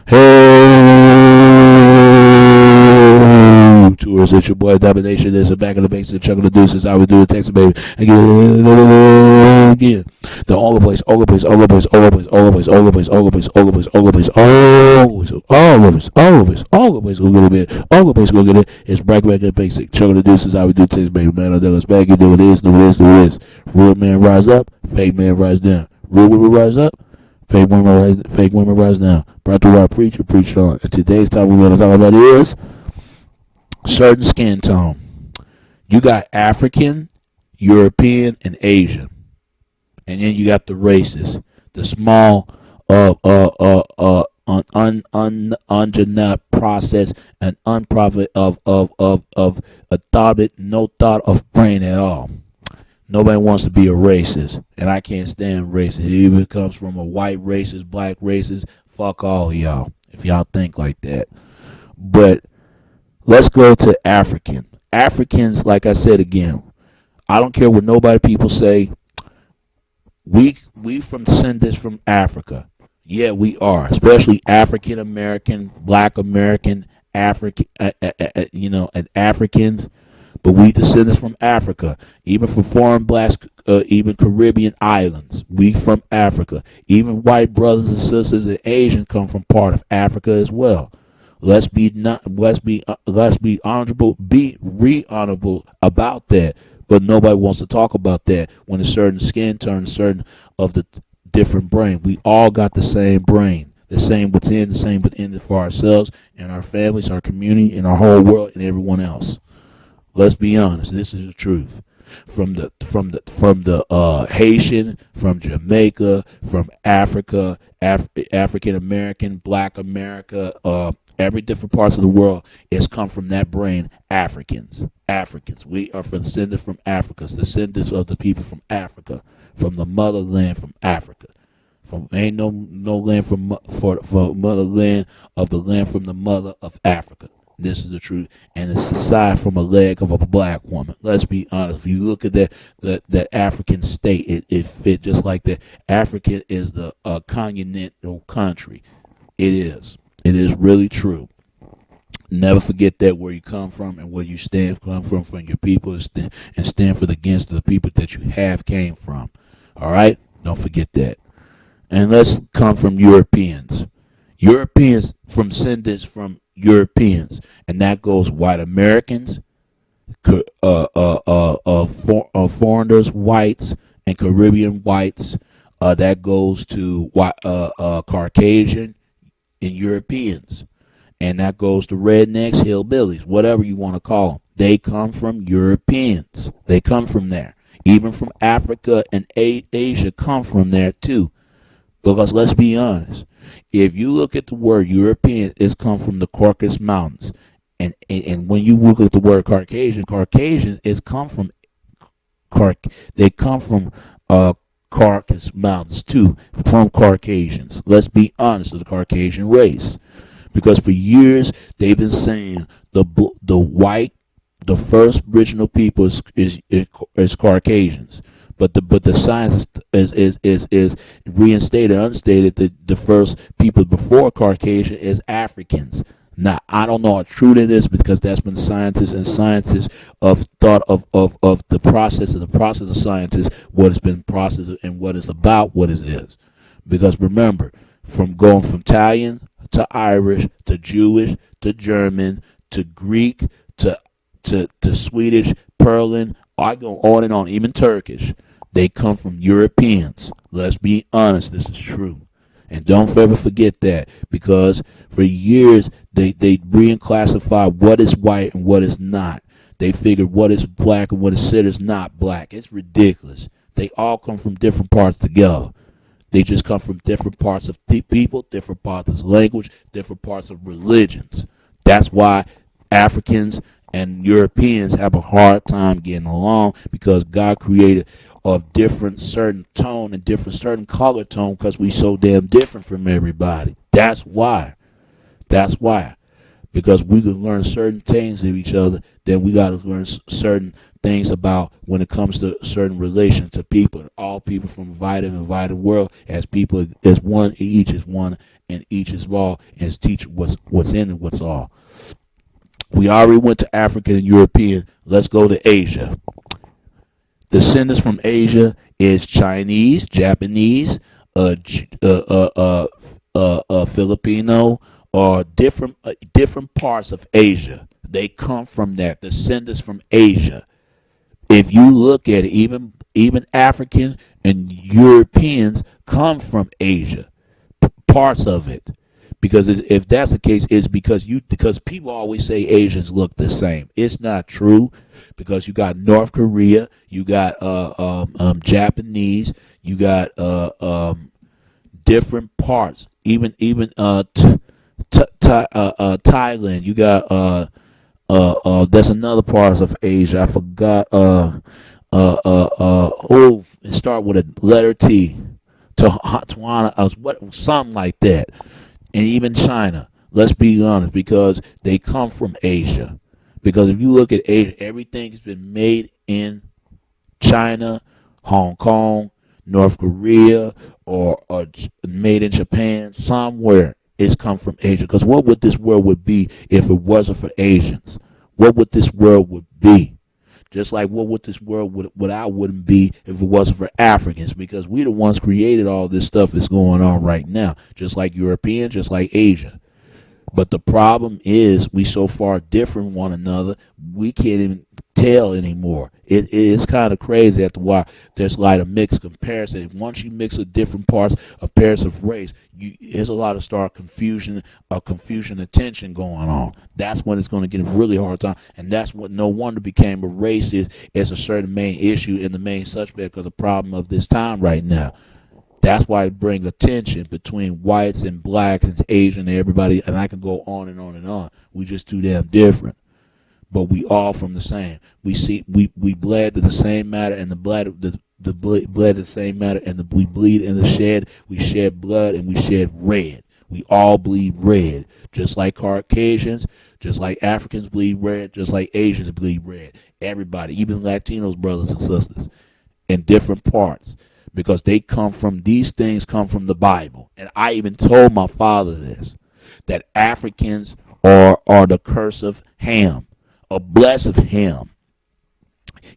Hey, tours, it's your boy Domination. This is back in the base of Chuck of the Deuces. I would do a Texas baby. Again. The all the place, all the place, all the place, all the place, all the place, all the place, all the place, all the place, all the place, all the place, all the place, all the place, go get it, all the place, go get it. It's back in the basic. Chuck of the Deuces. I would do Texas baby. Man, I know it's back. You know what it is, know what it is, know what it is. Real man rise up, fake man rise down. Real women rise up. Fake women rise down. Brought to our preacher, preach on. And today's topic we're going to talk about is certain skin tone. You got African, European, and Asian, and then you got the races, the small, ungenut process and unprofit of a thought, no thought of brain at all. Nobody wants to be a racist, and I can't stand racist. It even comes from a white racist, black racist. Fuck all of y'all, if y'all think like that. But let's go to African. Africans, like I said again, I don't care what nobody people say. We from descendants from Africa. Yeah, we are, especially African American, Black American, African, and Africans. But we descendants from Africa, even from foreign blacks, even Caribbean islands. We from Africa. Even white brothers and sisters and Asians come from part of Africa as well. Let's be honorable, be honorable about that. But nobody wants to talk about that when a certain skin tone, certain of the different brain. We all got the same brain, the same within for ourselves and our families, our community, and our whole world, and everyone else. Let's be honest. This is the truth. From the Haitian, from Jamaica, from Africa, African American, Black America, every different parts of the world, it's come from that brain. Africans. We are descendants from Africa, descendants of the people from Africa, from the motherland from Africa. From ain't no land for motherland of the land from the mother of Africa. This is the truth, and it's aside from a leg of a black woman. Let's be honest. If you look at that African state, it fit just like that. Africa is the continental country. It is. It is really true. Never forget that, where you come from and where you come from your people, and stand for the against the people that you have came from. All right? Don't forget that. And let's come from Europeans. Europeans from descendants from Europeans, and that goes white Americans, foreigners, whites, and Caribbean whites. That goes to Caucasian and Europeans, and that goes to rednecks, hillbillies, whatever you want to call them. They come from Europeans. They come from there. Even from Africa and Asia come from there too. Because let's be honest, if you look at the word European, it's come from the Caucasus Mountains. And when you look at the word Caucasian is come from Caucasus Mountains too, from Caucasians. Let's be honest, with the Caucasian race. Because for years they've been saying the first original people is Caucasians. But the science is reinstated, unstated that the first people before Caucasian is Africans. Now, I don't know how true that is, because that's been scientists of thought of the process of scientists, what has been processed and what is about what it is. Because remember, from going from Italian to Irish to Jewish to German to Greek to Swedish, Persian, I go on and on, even Turkish. They come from Europeans. Let's be honest, this is true. And don't ever forget that, because for years they reclassified what is white and what is not. They figured what is black and what is said is not black. It's ridiculous. They all come from different parts together. They just come from different parts of people, different parts of language, different parts of religions. That's why Africans and Europeans have a hard time getting along, because God created a different certain tone and different certain color tone, because we so damn different from everybody. That's why. because we can learn certain things of each other. Then we got to learn certain things about when it comes to certain relations to people. All people from divided world as people as one, each is one, and each is all, and teach what's in and what's all. We already went to African and European. Let's go to Asia. Descendants from Asia is Chinese, Japanese, Filipino, or different parts of Asia. They come from that. Descendants from Asia. If you look at it, even African and Europeans come from Asia, parts of it. Because if that's the case, it's because people always say Asians look the same. It's not true, because you got North Korea, you got Japanese, you got different parts. Even Thailand, you got there's another part of Asia. I forgot. It start with a letter T. Tuana, something like that. And even China, let's be honest, because they come from Asia. Because if you look at Asia, everything has been made in China, Hong Kong, North Korea, or made in Japan. Somewhere it's come from Asia. Because what would this world would be if it wasn't for Asians? What would this world would be? Just like what would this world wouldn't be if it wasn't for Africans, because we the ones created all this stuff that's going on right now, just like Europeans, just like Asia. But the problem is we so far different one another, we can't even tell anymore. It's kind of crazy after why there's like a mixed comparison. Once you mix with different parts of pairs of race, there's a lot of confusion and tension going on. That's when it's going to get a really hard time, and that's what no wonder became a race is a certain main issue and the main suspect of the problem of this time right now. That's why it brings a tension between whites and blacks and Asian and everybody, and I can go on and on and on. We just too damn different. But we all from the same. We bled to the same matter, and the blood bled the same matter, and we bleed in the shed. We shed blood and we shed red. We all bleed red, just like Caucasians, just like Africans bleed red, just like Asians bleed red. Everybody, even Latinos, brothers and sisters, in different parts, because these things come from the Bible. And I even told my father this, that Africans are the curse of Ham, a bless of Ham.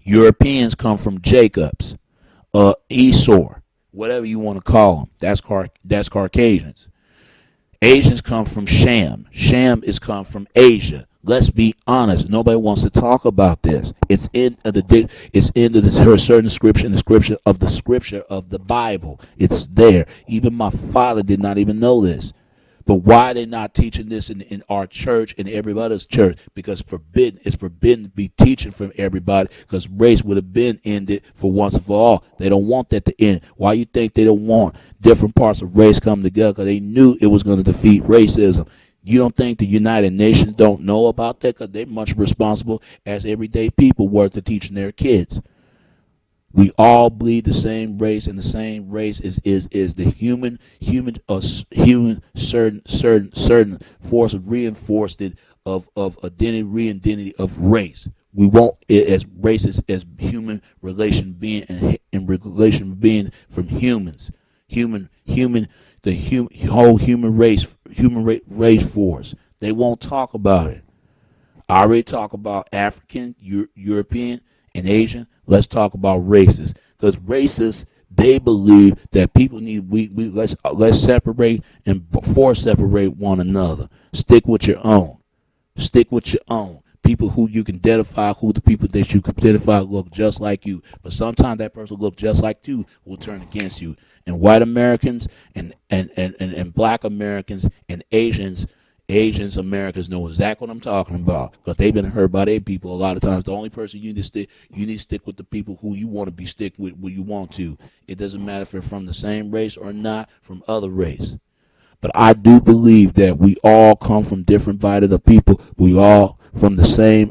Europeans come from Jacob's, Esau, whatever you want to call them. That's Caucasians. Asians come from Sham. Sham is come from Asia. Let's be honest. Nobody wants to talk about this. It's in her certain scripture, the scripture of the Bible. It's there. Even my father did not even know this. But why are they not teaching this in our church and everybody's church? Because it's forbidden to be teaching from everybody, because race would have been ended for once and for all. They don't want that to end. Why you think they don't want different parts of race come together? Because they knew it was going to defeat racism. You don't think the United Nations don't know about that? Because they're much responsible as everyday people were to teaching their kids. We all bleed the same race, and the same race is the human certain force of reinforced of re-identity of race. We want it as races as human relation being and relation being from humans, whole human race force. They won't talk about it. I already talk about African, European, and Asian. Let's talk about races, because racists, they believe that people need let's separate and separate one another. Stick with your own. People who you can identify, who the people that you can identify look just like you. But sometimes that person look just like you will turn against you. And white Americans and black Americans and Asians, Americans know exactly what I'm talking about, because they've been hurt by their people a lot of times. The only person you need to stick with the people who you want to be stick with where you want to. It doesn't matter if they're from the same race or not, from other race. But I do believe that we all come from different divided of people. We all from the same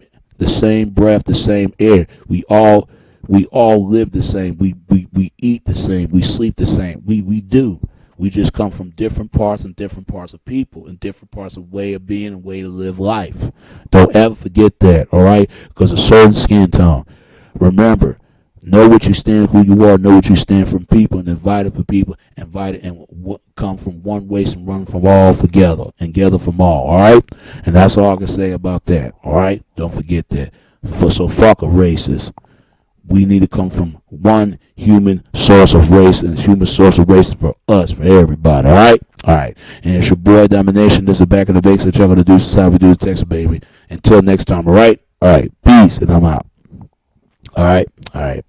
breath, the same air. We all live the same. We eat the same. We sleep the same. We do. We just come from different parts and different parts of people and different parts of way of being and way to live life. Don't ever forget that, all right? Because a certain skin tone. Remember, know what you stand, who you are, know what you stand from people, and invite it for people, invite it, and come from one waist and run from all together, and gather from all right? And that's all I can say about that, all right? Don't forget that. So fuck a racist. We need to come from one human source of race, and human source of race for us, for everybody, all right? All right. And it's your boy Domination. This is Back in the Base that y'all gonna do. This is how we do the Texas, baby. Until next time, all right? All right. Peace, and I'm out. All right. All right.